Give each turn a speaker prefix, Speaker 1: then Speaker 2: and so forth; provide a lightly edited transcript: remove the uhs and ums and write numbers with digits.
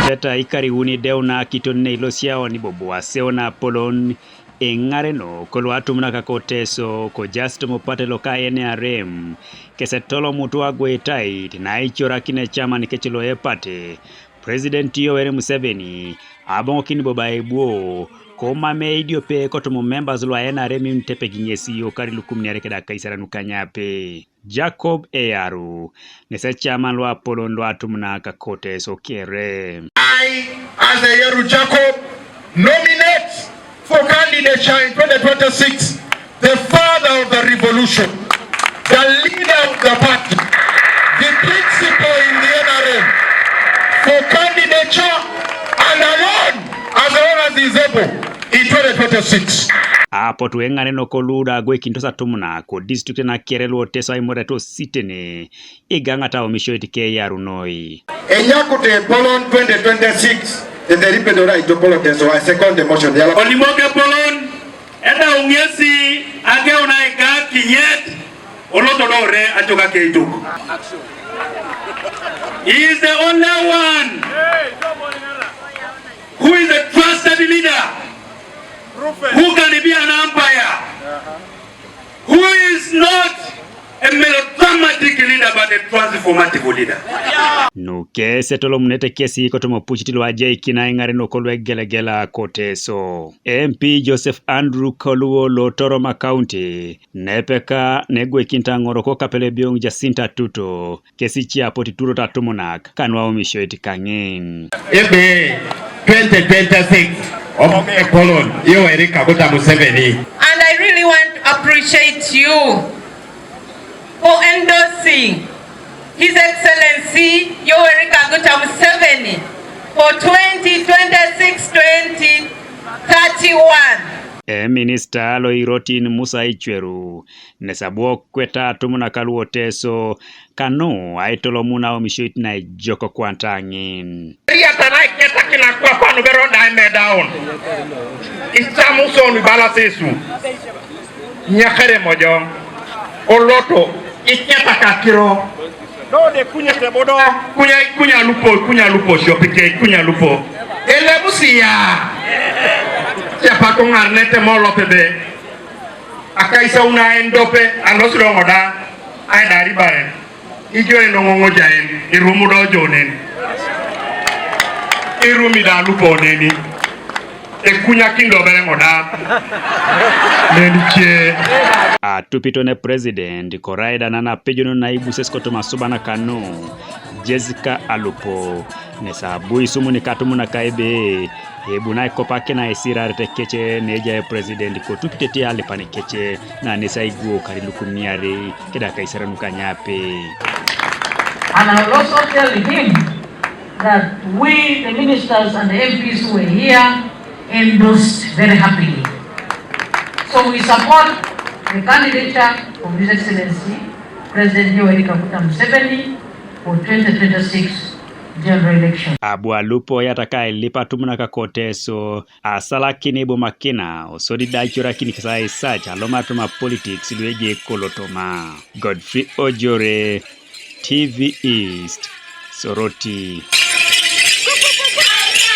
Speaker 1: Teta ikariuni deuna kitone ilosiao ni bobo aseona polon engareno kolo Atumunak koteso ko just mopate loka NRM kesetolo mutu agwetai na ichora kine chama nikechilo epate President NRM Museveni abongo kini boba ebuo koma meidio pe kotomo members lo NRM mtepe kinyesi okari lukumni arekeda kaisara nukanyape Jacob Eyaru nese chama lo Apollo lo Atumunak koteso kere.
Speaker 2: I, as Eyaru Jacob, nominate for candidature in 2026 the father of the revolution, the leader of the party, the principal in the NRM, for candidature and alone as he is able in 2026.
Speaker 1: Apo tuengane no koluda gwe kintosa Atumunak ko district na kerelo teso imore to sitene Egangata Atumunak yarunoi
Speaker 2: Enyakute polon 2026 the ripedora itopolo teso I second the motion
Speaker 3: Olimoke polon eda ungesi age unaika kinyet olodolore achoka keituko. He is the only one who is a trusted leader, who can be an umpire, who is not a melodramatic leader but a transformative leader.
Speaker 1: No kese tolo munete kesi kotomo puchitilo aje ikina ingare no kolwe gelegela koteso. MP Joseph Andrew Koluo Lotoroma County nepeka negwe kintangoro ko kapele biong Jacinta Tuto kesi chia potituro Atumunak kanwa omisho itikangin.
Speaker 2: Ebe 2026 of Colon Egangata Museveni.
Speaker 4: And I really want to appreciate you for endorsing His Excellency Egangata Museveni for 2026-2031.
Speaker 1: Minister lo irotin Musa Ichweru nesabuo kweta Atumunak kaluoteso kanu aitolo muna omishoit na joko kwantangin.
Speaker 2: Riatanai keta kila kwa panu beronda ime down. Isamuso ni balasesu. Nyakere mojo. Oloto. Iketa kakiro. No de kunya tebodo. Kunya lupo shopike kunya lupo. Elebusi ya. Siapa kong arnete molo pebe. Akaisa una endope anosro ngoda. Ay dari bare. Ijo enongo jaen irumudo jonen. Irumida lupo neni. Ekunya kindo bere ngoda. Neniche.
Speaker 1: Atupito ne president koraida nana pejono naibu seskoto masubana kanu Jessica Alupo nesabu isumu ni Atumunak ebe ebunai kopake na esira retekeche neja president ko tupitete ale panikeche na nesaigu karilukumiare keda kaisara nukanyape.
Speaker 5: And I will also tell him that we, the ministers and the MPs who were here, endorsed very happily. So we support the candidature of His Excellency President Egangata Museveni for 2026 general election.
Speaker 1: Abu Alupo yataka ilipa Atumunak koteso asala kinebo makina osodi dachora kini kisa search aloma tuma politics lweje kolotoma. Godfrey Ojore, TV East, Soroti.